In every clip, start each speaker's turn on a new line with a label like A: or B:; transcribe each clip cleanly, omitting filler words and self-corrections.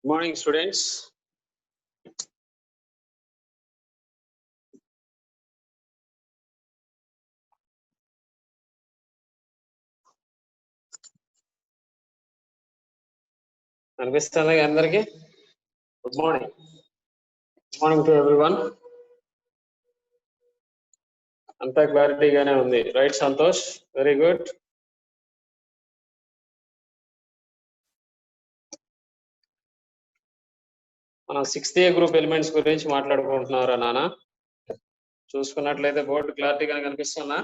A: Morning, students. అనిపిస్తుంది అందరికి. Good morning. Good morning to everyone. అంతా క్లారిటీగానే ఉంది, రైట్ సంతోష్? Very good. మనం 6th A గ్రూప్ ఎలిమెంట్స్ గురించి మాట్లాడుకుంటున్నారా నాన్న? చూసుకున్నట్లయితే బోర్డు క్లారిటీగా కనిపిస్తుందా?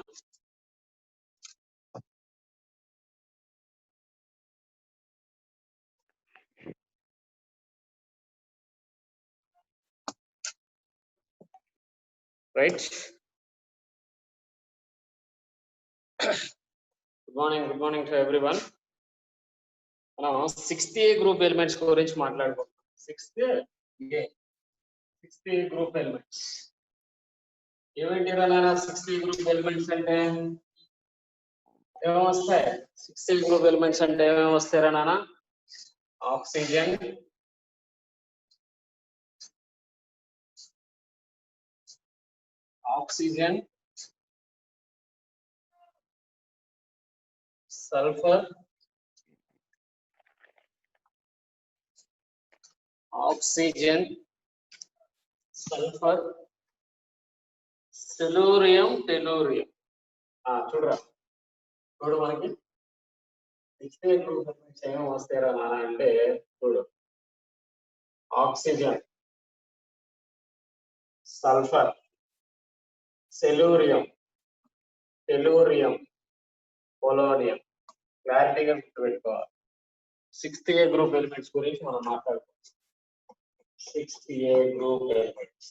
A: Right. Good morning to everyone. మనం 6th A గ్రూప్ ఎలిమెంట్స్ గురించి మాట్లాడుకుంటున్నాం. 6th A గ్రూప్ ఎలిమెంట్స్ ఏమిటిరా నాన్న? 6th A గ్రూప్ ఎలిమెంట్స్ అంటే ఏమొస్తాయి? 6th A గ్రూప్ ఎలిమెంట్స్ అంటే ఏమేమి వస్తాయిరా నాన్న? Oxygen, sulphur, tellurium. చూడు మనకి 6th A గ్రూప్ ఎలిమెంట్స్ ఏమేమి వస్తాయిరా నాన్న అంటే చూడు, ఆక్సిజన్, సల్ఫర్, టెలూరియం, పొలోనియం. క్లారిటీగా గుర్తుపెట్టుకోవాలి. 6th A గ్రూప్ ఎలిమెంట్స్ గురించి మనం మాట్లాడుకోవాలి. 6th A group elements.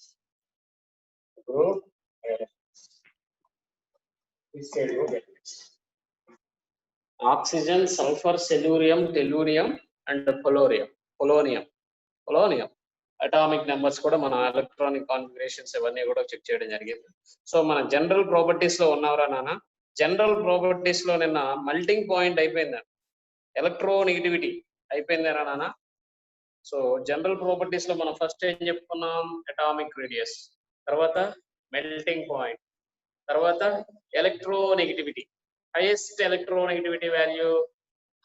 A: Oxygen, sulphur, tellurium and polonium. Atomic numbers కూడా మన ఎలక్ట్రానిక్ కాన్ఫిగరేషన్స్ ఇవన్నీ కూడా చెక్ చేయడం జరిగింది. సో మన జనరల్ ప్రాపర్టీస్ లో ఉన్నవరా నాన్న? జనరల్ ప్రాపర్టీస్ లో నిన్న మెల్టింగ్ పాయింట్ అయిపోయింది, ఎలక్ట్రోనెగటివిటీ అయిపోయిందేనా నాన్న? సో జనరల్ ప్రాపర్టీస్ లో మనం ఫస్ట్ ఏం చెప్పుకున్నాం? అటామిక్ రేడియస్, తర్వాత మెల్టింగ్ పాయింట్, తర్వాత electronegativity. Highest electronegativity value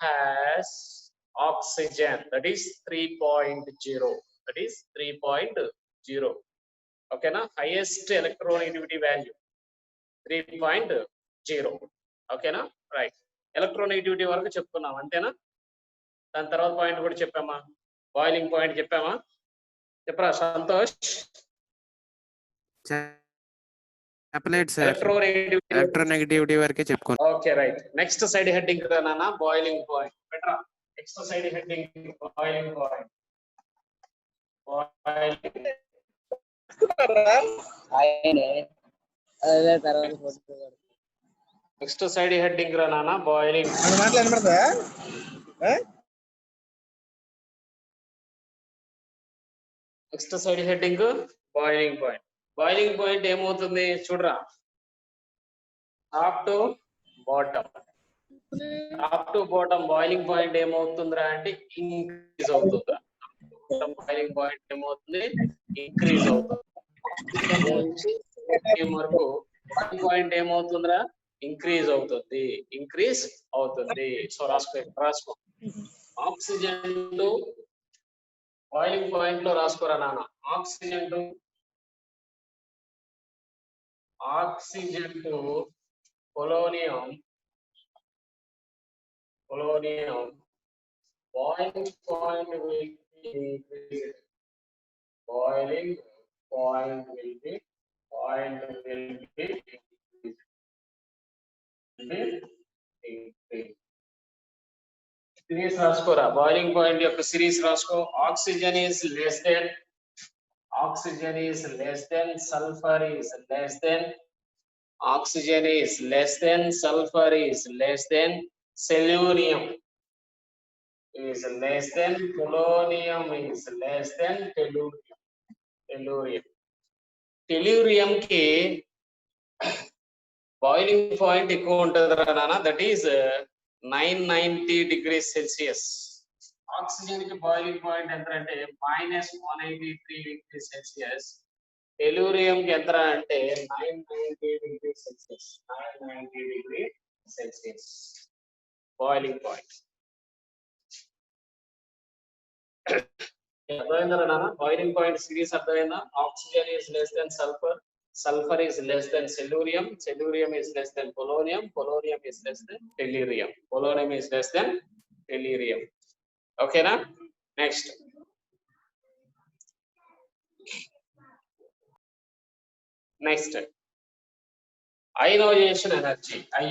A: has oxygen, that is 3.0. ఓకేనా? Highest electronegativity value 3.0. ఓకేనా? రైట్. ఎలక్ట్రోనెగటివిటీ వరకు చెప్పుకున్నాం, అంతేనా? దాని తర్వాత పాయింట్ కూడా చెప్పామా? Boiling point చెప్పామా? చెప్పరా సంతోష్?
B: చెప్పలేదు సార్, ఎలక్ట్రోనెగటివిటీ వరకే చెప్పుకున్నాం.
A: Okay right. Next side heading నాన్న బాయిలింగ్ పాయింట్ బెటరా. Next side heading boiling point. Next side heading రా నాన్న boiling. Next side heading boiling point. Boiling point ఏమవుతుంది చూడరా, top to bottom. Top to bottom boiling point ఏమవుతుందిరా అంటే increase అవుతుందా. Boiling point ఏమవుతుంది, ఇంక్రీజ్ అవుతుంది. వరకు బాయిలింగ్ పాయింట్ ఏమవుతుందిరా, ఇంక్రీజ్ అవుతుంది, ఇంక్రీజ్ అవుతుంది. సో రాసుకో ఆక్సిజన్ టు బాయిలింగ్ పాయింట్ లో రాసుకోరా నాన్న. Oxygen to polonium boiling point will be increased. Boiling point will be increased. Series raskora. Boiling point యొక్క series rasko. Oxygen is less than sulfur is less than. Oxygen is less than sulfur is less than. Selenium is less than. Polonium is less than. Tellurium ki boiling point ఎక్కువ ఉంటదిరా నాన్న, that is 990 degrees Celsius. Oxygen కి boiling point ఎంత అంటే -183 degrees Celsius. Tellurium కి ఎంత అంటే 990 degrees Celsius. 990 degrees Celsius boiling point. అర్థమైందా నాన్న? బాయిలింగ్ పాయింట్ సిరీస్ అర్థమైందా? Oxygen is less than sulphur, sulfur is less than selenium, selenium is less than polonium, polonium is less than tellurium, polonium is less than tellurium. Okay na? Next ionization energy, I.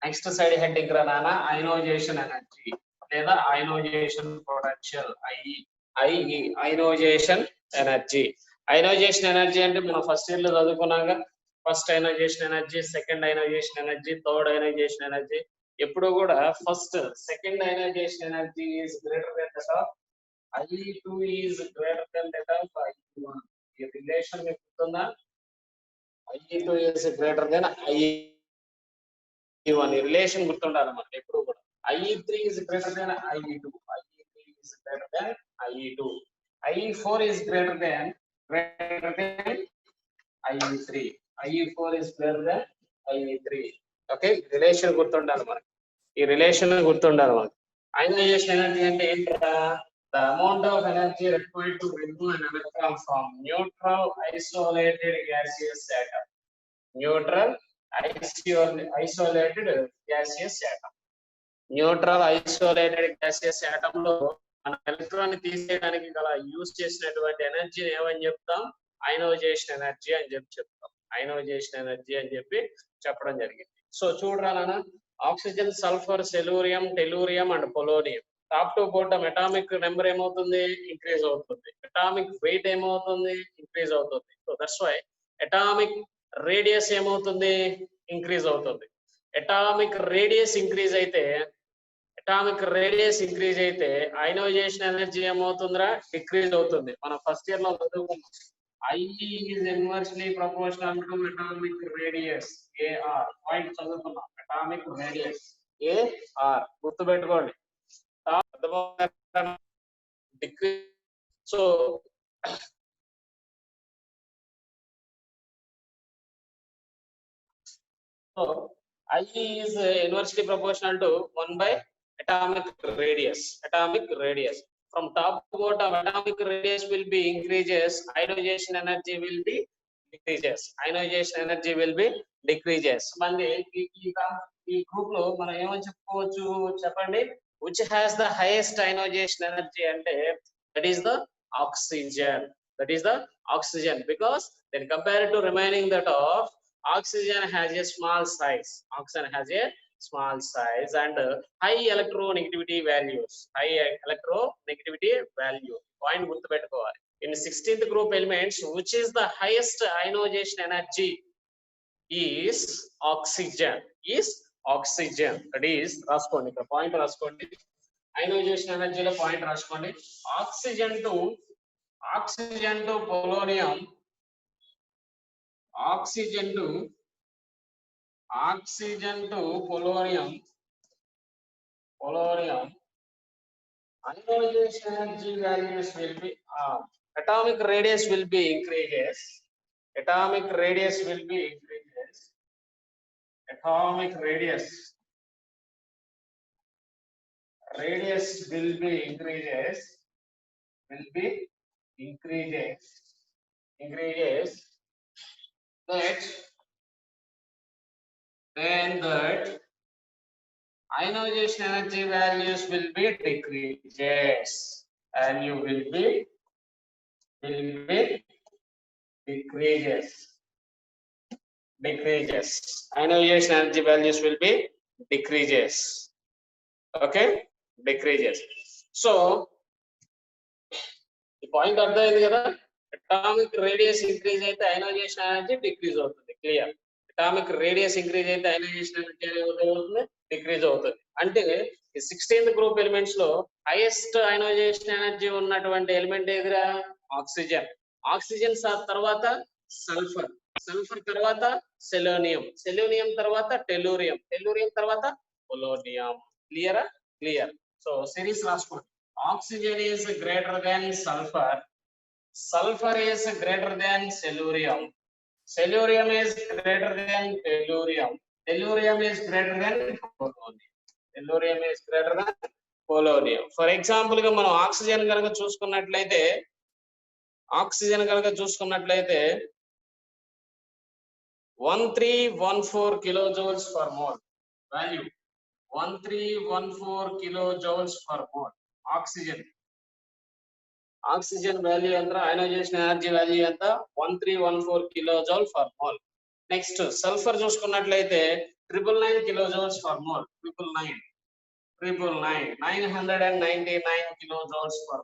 A: Next side heading ra nana, ionization energy లేదా ionization potential, IE ionization energy. Ionization energy అంటే మనం first year లో చదువుకున్నాక, first ionization energy, second ionization energy, third ionization energy. ఎప్పుడు కూడా first second ionization energy is greater than that of I2 is greater than that of I1. ఈ relation మీకు గుర్తుందా? I2 is greater then I1. ఈ relation గుర్తుండాలి మనకి ఎప్పుడు కూడా. I3 is greater than I2, I3 is greater than I2, I4 is greater than I3, I4 is greater than I3. Okay, relation గుర్తుండాలి మనకి, ఈ రిలేషన్ గుర్తుండాలి మనకి. అయనైజేషన్ ఎనర్జీ అంటే ఏంటంటే the amount of energy required to remove an electron from neutral isolated gaseous atom. Neutral isolated gaseous atom. Neutral isolated gaseous atom లో మన electron తీసేయడానికి గల యూజ్ చేసినటువంటి ఎనర్జీని ఏమని చెప్తాం? అయనైజేషన్ ఎనర్జీ అని చెప్తాం. అయనైజేషన్ ఎనర్జీ అని చెప్పడం జరిగింది. సో చూడరా నాన్న, oxygen, sulphur, selenium, tellurium and polonium. Top to bottom atomic number ఏమవుతుంది? ఇంక్రీజ్ అవుతుంది. అటామిక్ వెయిట్ ఏమవుతుంది? ఇంక్రీజ్ అవుతుంది. So that's why atomic radius ఏమవుతుంది? ఇంక్రీజ్ అవుతుంది. అటామిక్ రేడియస్ ఇంక్రీజ్ అయితే అయనైజేషన్ ఎనర్జీ ఏమవుతుందిరా? డిక్రీజ్ అవుతుంది. మనం ఫస్ట్ ఇయర్ లో చదువుకున్నాం, I is inversely proportional to atomic radius AR. Point చదువుకున్నాం, అటామిక్ రేడియస్ AR గుర్తుపెట్టుకోండి. Decrease. So I is inversely proportional to 1 by atomic radius. From top to bottom, atomic radius will be increases, ionization energy will be decreases. మళ్ళీ ఈ group లో మనం ఏమని చెప్పుకోవచ్చు చెప్పండి? which has the highest ionization energy అంటే that is the oxygen, because then compared to remaining that of oxygen has a small size and high electronegativity value. Point గుర్తుపెట్టుకోవాలి. In 16th group elements, which is the highest ionization energy is oxygen. That is రాసుకోండి, ఇక్కడ point రాసుకోండి. ionization energy లో point రాసుకోండి. Oxygen to oxygen to polonium, oxygen to polonium, ionization energy values will be atomic radius will be increases. Atomic radius will be increases. Atomic radius will be increases. Will be increases. Increases. Then that ionization energy values will be decreases. Value will be decreases. Ionization energy values will be decreases. Okay, decreases. So the point అర్థమైంది కదా, atomic radius increase అయితే ionization energy decrease అవుతుంది. Clear. Atomic radius increase అయితే ionization energy ఏమవుతుంది, decrease అవుతుంది. అంటే ఈ 16th group elements లో హైయెస్ట్ అయనైజేషన్ ఎనర్జీ ఉన్నటువంటి ఎలిమెంట్ ఏదిరా, ఆక్సిజన్. ఆక్సిజన్ తర్వాత సల్ఫర్, సల్ఫర్ తర్వాత సెలోనియం, సెలోనియం తర్వాత టెల్లూరియం, టెల్లూరియం తర్వాత పొలోనియం. క్లియరా? క్లియర్. సో సిరీస్ రాసుకోండి. Oxygen is greater than sulfur. Sulfur is greater than cellurium. Cellurium is greater than tellurium. Tellurium is greater than polonium. Tellurium is greater than polonium. For example, గా మనం oxygen కనుక చూసుకున్నట్లయితే 1314 kilojoules per mole. Value 1314 kilojoules per mole. Oxygen value ఎంత, ionization energy value ఎంత, 1314 kilojoule for mole. Next sulphur చూసుకున్నట్లయితే 999 kilojoules for mole. 999 kilojoules for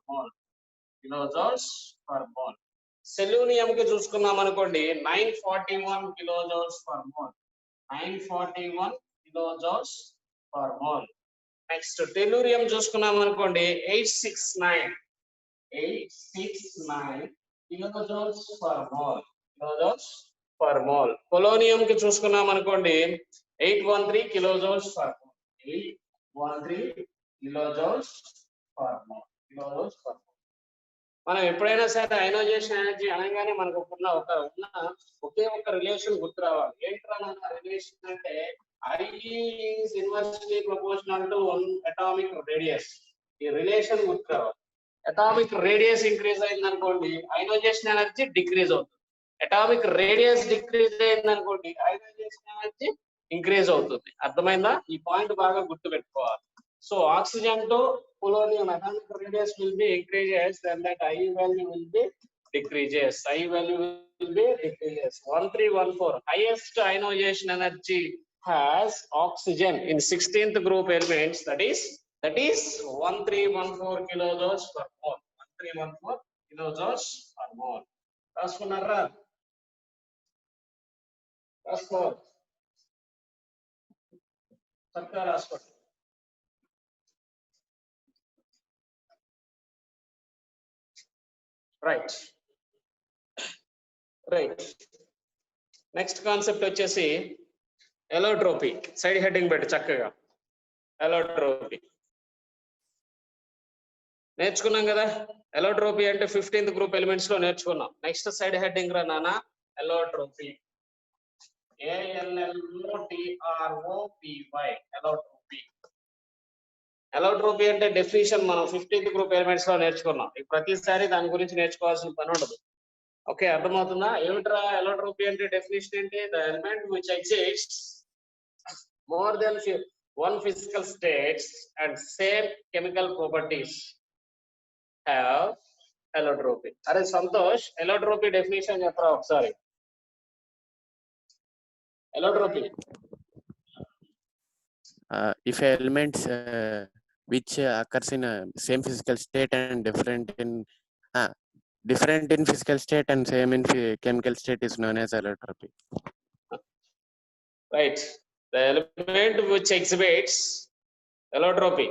A: mole. Selenium కి చూసుకున్నాం అనుకోండి 941 kilojoules for mole. 941 kilojoules for mole. Next tellurium చూసుకున్నాం అనుకోండి 869 kilojoules per mole. Polonium కి చూసుకున్నాం అనుకోండి 813 kilojoules per mole. 813 kilojoules per mole. మనం ఎప్పుడైనా సరే అయనైజేషన్ ఎనర్జీ అనగానే మనకు ఒకే ఒక రిలేషన్ గుర్తు రావాలి. ఏంట్రా నా రిలేషన్ అంటే I is inversely proportional to 1 atomic radius. ఈ రిలేషన్ గుర్తు రావాలి. అటామిక్ రేడియస్ ఇంక్రీజ్ అయింది అనుకోండి అయనైజేషన్ ఎనర్జీ డిక్రీజ్ అవుతుంది. అటామిక్ రేడియస్ డిక్రీజ్ అయింది అనుకోండి అయనైజేషన్ ఎనర్జీ ఇంక్రీజ్ అవుతుంది. అర్థమైందా? ఈ పాయింట్ బాగా గుర్తు పెట్టుకోవాలి. So oxygen to polonium atomic radius will be increases, then that I value will be decreases. 1314 highest ionization energy has oxygen in 16th group elements, that is 1314 kilojoules per mole. 1314 kilojoules per mole. రాసుకున్నారా? చక్కగా రాసుకోండి. Right. Next concept వచ్చేసి ఎలోట్రోపీ. Side heading పెట్టి చక్కగా ఎలోట్రోపీ నేర్చుకున్నాం కదా. ఎలోట్రోపీ అంటే 15th group elements లో నేర్చుకున్నాం. నెక్స్ట్ సైడ్ హెడ్డింగ్ రా నాన్న, ఎలోట్రోపీ. ALLOTROPY. ఎలోట్రోపీ అంటే డెఫినిషన్ మనం 15th గ్రూప్ ఎలిమెంట్స్ లో నేర్చుకున్నాం. ప్రతిసారి దాని గురించి నేర్చుకోవాల్సిన పని ఉండదు. ఓకే, అర్థమవుతుందా? ఏమిట్రా ఎలోట్రోపీ అంటే డెఫినిషన్ ఏంటి? The element which exists more than one physical states and same chemical properties have allotropy. అరే సంతోష్, allotropy definition చెప్పరా ఒకసారి. allotropy
B: if elements which occurs in same physical state and different in physical state and same in chemical state is known as allotropy.
A: Right. The element which exhibits allotropy,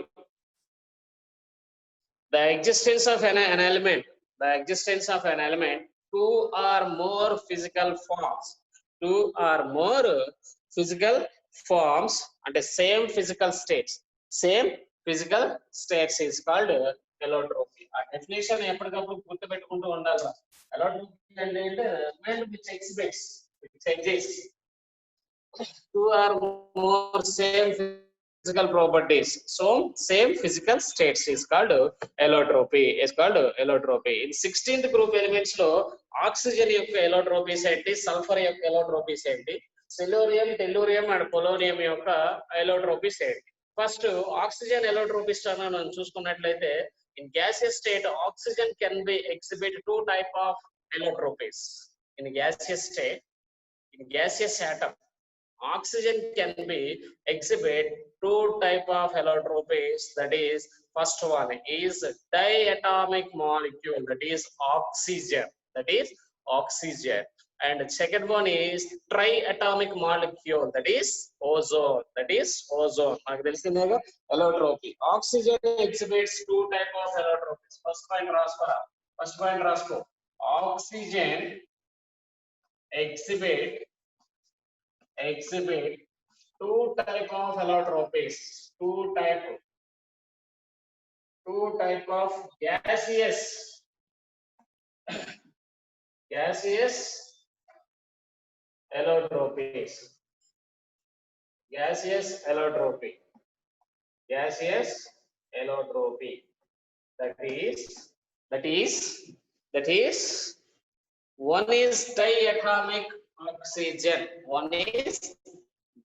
A: the existence of an element, the existence of an element, two or more physical forms, two or more physical forms and the same physical states is called allotropy. ఆ definition ఎప్పటికప్పుడు గుర్తుపెట్టుకుంటూ ఉండాలి. allotropy అంటే element which exhibits two or more same physical properties, so same physical states is called allotropy. In 16th group elements లో oxygen యొక్క allotropy ఏంటి, sulphur యొక్క allotropy ఏంటి, సిలోరియం, tellurium and polonium యొక్క allotropy ఏంటి. ఫస్ట్ ఆక్సిజన్ allotropy మనం చూసుకున్నట్లయితే in gaseous state oxygen can be exhibit two type of allotropies. In gaseous atom oxygen can be exhibit two type of allotropies. That is, first one is diatomic molecule, that is oxygen, and second one is triatomic molecule, that is ozone. మనకు తెలిసిందేగా allotropy. Oxygen exhibits two type of allotropies. first point రాసుకో oxygen exhibit two type of allotropies. Two type of gaseous allotropies. Gaseous allotropy. That is one is diatomic oxygen.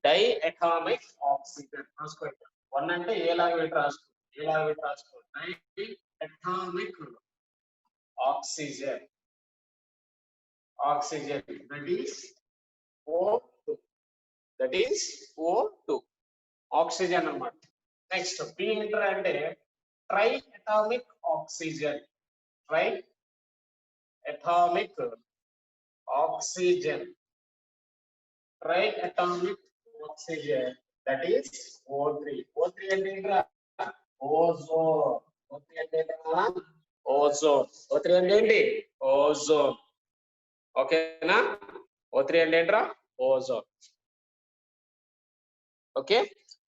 A: Diatomic oxygen. One అంటే ఏలాగా పెట్టి రాసుకో. Diatomic oxygen. That is O2. Oxygen అన్నమాట. Next B inter అంటే triatomic oxygen. Triatomic oxygen. That is O3. O3 అంటే ఏంట్రా? Ozone. O3 అంటే ఏంట్రా? Ozone. O3 అంటే ఏంటి? Ozone. ఓకేనా? O3 అంటే ఏంట్రా? Ozone. Okay,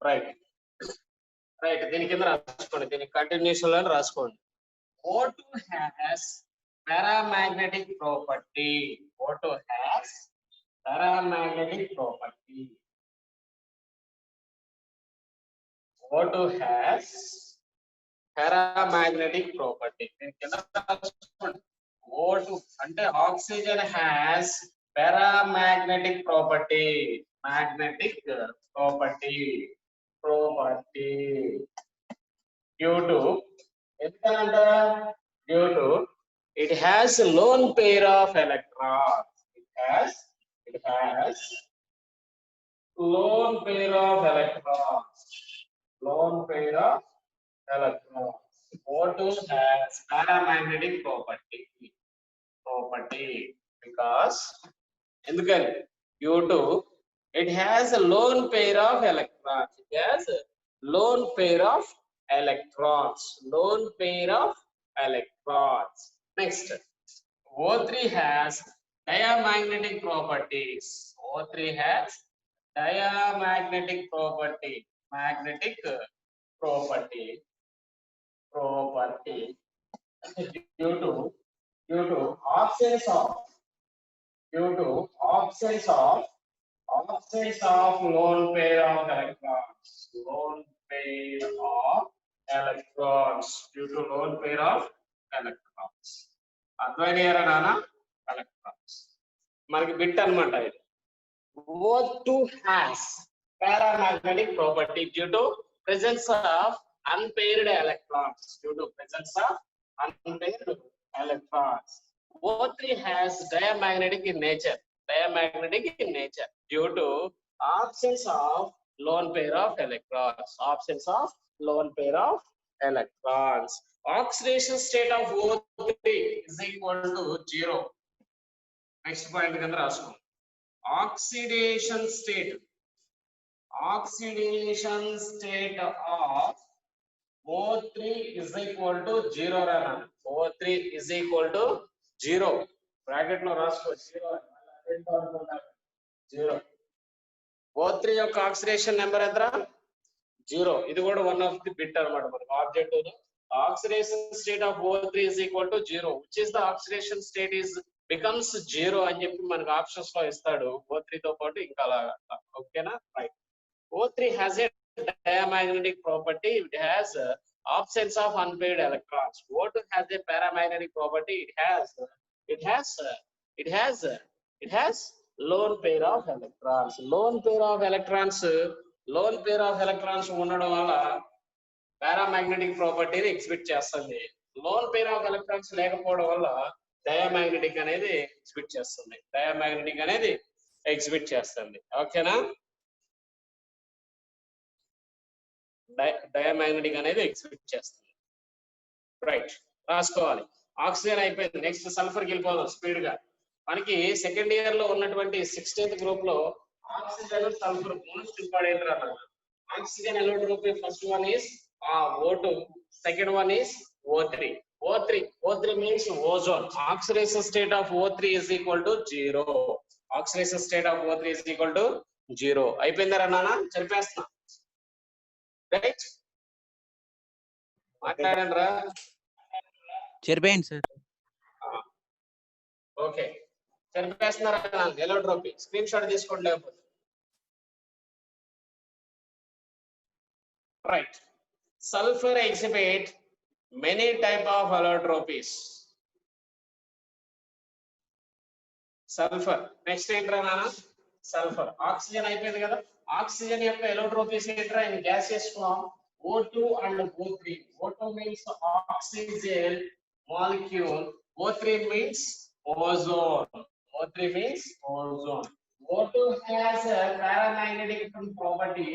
A: right. దీని కింద రాసుకోండి, దీని కంటిన్యూషన్ లో రాసుకోండి. O2 has paramagnetic property. O2 has paramagnetic property. O2 has paramagnetic property. దీని కింద రాసుకోండి. O2 అంటే oxygen has paramagnetic property. Due to it has a lone pair of electrons. It has lone pair of electrons. O2 has paramagnetic property because due to it has a lone pair of electrons. Next, O3 has diamagnetic properties. Due to absence of lone pair of electrons. Due to lone pair of electrons. అర్థమయ్యారా నాన్న? Electrons మనకి bit అన్నమాట ఇది. O2 has paramagnetic property due to presence of unpaired electrons. O3 has diamagnetic in nature. Due to absence of lone pair of electrons. Oxidation state of O3 is equal to 0. Next point కింద రాసుకో. Oxidation state of O3 is equal to 0. O3 is equal to 0. Bracket లో రాసుకో 0. O3 యొక్క oxidation number ఎంత? 0. ఇది కూడా one of the bit అన్నమాట మనకు objective. Oxidation state of O3 is equal to 0. Which is the oxidation state is becomes 0 అని చెప్పి మనకు ఆప్షన్స్ లో ఇస్తాడు. O3 తో పాటు ఇంకా అలాగా. ఓకేనా? Right. O3 has a diamagnetic property. It has absence of unpaired electrons. O2 has a paramagnetic property. It has lone pair of electrons. Lone pair of electrons ఉండడం వల్ల పారామాగ్నెటిక్ ప్రాపర్టీని ఎగ్జిబిట్ చేస్తుంది. లోన్ పేర్ ఆఫ్ ఎలక్ట్రాన్స్ లేకపోవడం వల్ల diamagnetic అనేది exhibit చేస్తుంది. ఓకేనా? Diamagnetic అనేది ఎగ్జిబిట్ చేస్తుంది. రైట్, రాసుకోవాలి. ఆక్సిజన్ అయిపోయింది. నెక్స్ట్ సల్ఫర్కి వెళ్ళిపోదాం స్పీడ్ గా. మనకి సెకండ్ ఇయర్ లో ఉన్నటువంటి 16th గ్రూప్ లో ఆక్సిజన్ సల్ఫర్ మోస్ట్ ఇంపార్టెంట్ అన్నమాట. Oxygen allotropy first one is O2, second one is O3. O3 means ozone. Oxidation state of O3 is equal to 0. Oxidation state of O3 is equal to 0. అయిపోయిందరా నాన్న? చెప్పేస్తున్నా. Right, మాట్లాడండి రా.
C: చెప్పండి sir.
A: Okay, చెప్పేస్తున్నారా నాన్న? ఎలోట్రోపీ screen shot తీసుకోండి లేకపోతే. Right. Sulfur exhibit many type of allotropies. Sulfur next ఏంట్రా నాన్న? Sulphur. Oxygen అయిపోయింది కదా. ఆక్సిజన్ యొక్క ఎలోట్రోపీస్ ఏంట్రా? In gaseous form O2 and O3. O2 means oxygen molecule. O3 means ozone. O2 has a paramagnetic property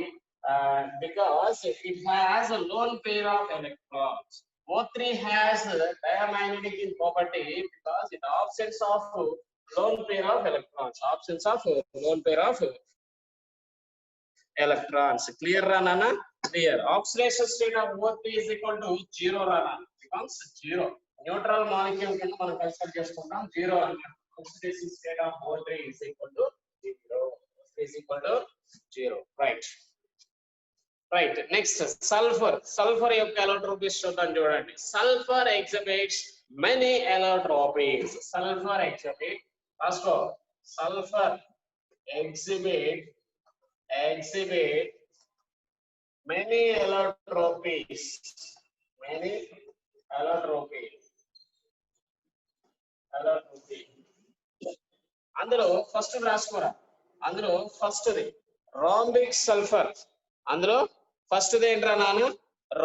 A: because it has a lone pair of electrons. O3 has a diamagnetic property because it absence of lone pair of electrons. Clear ra nana? Clear. Oxidation state of O3 is equal to 0 ra nana. Becomes 0. Neutral molecule కింద మనం consider చేసుకుంటాం 0 అన్నమాట. Oxidation state of O3 is equal to 0. Right. Next, sulfur యొక్క allotropies చూద్దాం చూడండి. Sulfur exhibits many allotropies. Sulfur exhibit many allotropies. అందులో first రాసుకోరా. అందులో ఫస్ట్ది rhombic sulfur. అందులో ఫస్ట్ ఏంట్రా నాన్న?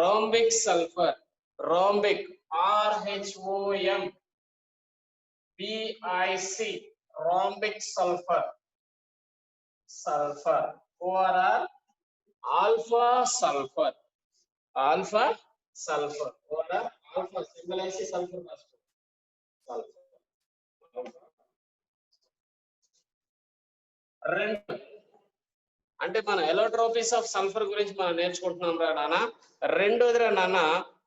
A: rhombic sulfur. rhombic RHOMBIC rhombic sulfur. ORR alpha sulfur. ORR alpha symbol వేసి sulfur రాసుకో. రెండు అంటే మన ఎలోట్రోపీస్ ఆఫ్ సల్ఫర్ గురించి మనం నేర్చుకుంటున్నాం రా నాన్న. రెండోది రా నాన్న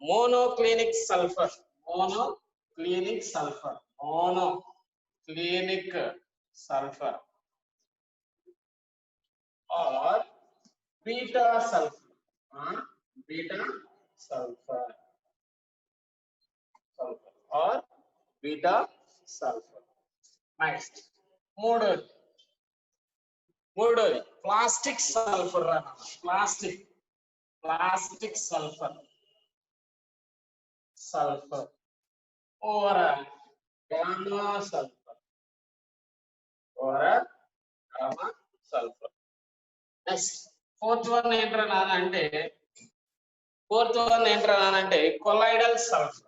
A: monoclinic sulphur. Or beta sulphur. Next మూడోది ప్లాస్టిక్ సల్ఫర్ రా నాన్న. Plastic sulphur or gamma sulfur. Next, fourth one ఏంట్రా నాన్న అంటే colloidal sulfur.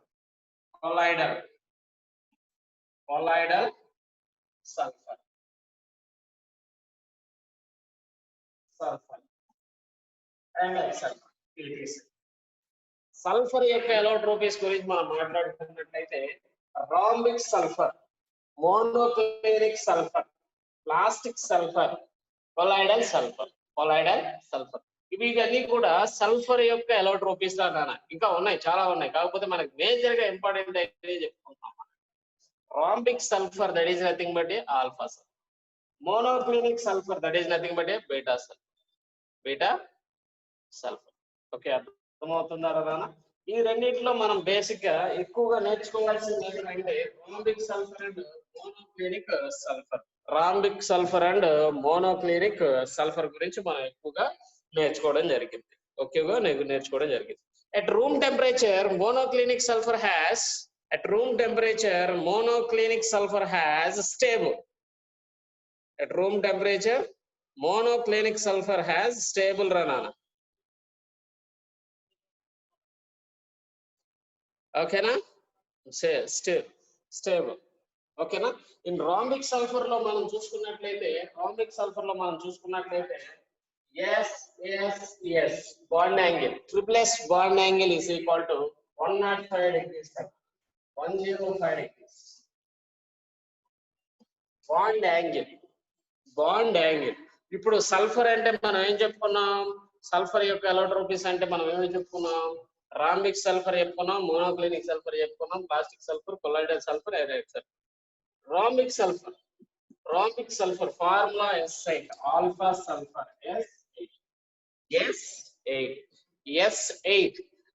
A: And సల్ఫర్ యొక్క ఎలోట్రోపీస్ గురించి మనం మాట్లాడుతున్నట్లయితే rhombic sulphur, monoclinic sulphur, plastic sulphur, colloidal sulphur. ఇవన్నీ కూడా సల్ఫర్ యొక్క ఎలోట్రోపీస్ లా నాన్న. ఇంకా ఉన్నాయి, చాలా ఉన్నాయి, కాకపోతే మనకి మేజర్ గా ఇంపార్టెంట్ అయితే చెప్పుకుంటాం. Rhombic sulphur that is nothing but A alpha sulphur. Monoclinic sulphur that is nothing but A beta sulphur. Beta sulphur. Okay, అర్థమవుతుందా నాన్న? ఈ రెండింటిలో మనం బేసిక్ గా ఎక్కువగా నేర్చుకోవాల్సింది ఏంటంటే rhombic sulphur and monoclinic sulphur. Rhombic sulphur and monoclinic sulphur గురించి మనం ఎక్కువగా నేర్చుకోవడం జరిగింది. ఓకేగా నేర్చుకోవడం జరిగింది. At room temperature monoclinic sulfur has stable. At room temperature monoclinic sulfur has stable ranana. Okay na? Say stable. Okay na? In rhombic sulfur lo మనం చూసుకున్నట్లయితే yes bond angle, triple S bond angle is equal to 105 degrees. 105 degrees. Bond angle. ఇప్పుడు sulphur అంటే మనం ఏం చెప్పుకున్నాం? Sulphur యొక్క ఎలోట్రోపీస్ అంటే మనం ఏమేమి చెప్పుకున్నాం? రాంబిక్ సల్ఫర్ చెప్పుకున్నాం, మోనోక్లినిక్ సల్ఫర్ చెప్పుకున్నాం, ప్లాస్టిక్ సల్ఫర్, కొలాయిడల్ సల్ఫర్, ఎరైడ్ sulphur. Rhombic sulphur formula S8 alpha sulphur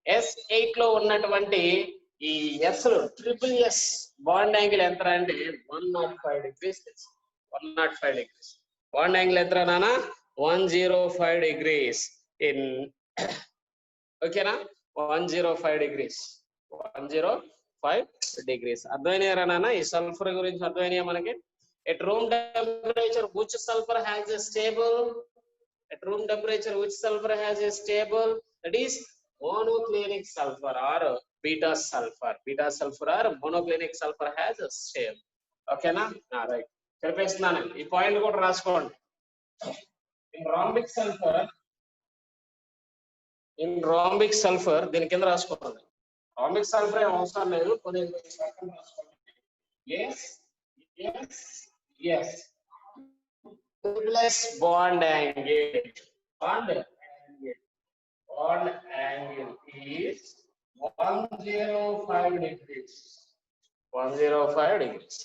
A: S8 లో ఉన్నటువంటి ఈ S triple S bond angle ఎంత అంటే 105 degrees. 105 degrees బాండ్ యాంగిల్ ఎంత నానా? 105 degrees ఇన్ ఓకేనా? 105 degrees. 105 degrees. అర్థమైనారా నాన్న? ఈ సల్ఫర్ గురించి అర్థమైనా మనకి? At room temperature which sulfur has a stable? At room temperature which sulfur has a stable? That is monoclinic sulfur or beta sulfur. Beta sulfur or monoclinic sulfur has a stable. Okay na? Right. చెప్పేస్తున్నాను, ఈ point కూడా రాసుకోండి. In rhombic sulfur దీని కింద రాసుకోండి. rhombic sulfur ఏం అవసరం లేదు, కొన్ని రాసుకోండి. Yes plus bond angle is 105 degrees. 105 degrees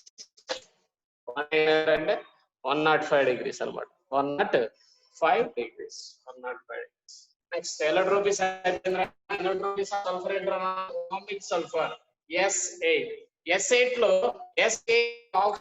A: అంటే 105 degrees అన్నమాట. 105 degrees. 105 degrees. నెక్స్ట్ ఎలోట్రోపీస్ సల్ఫర్ ఏంటన్నా? రాంబిక్ సల్ఫర్ S8 లో S8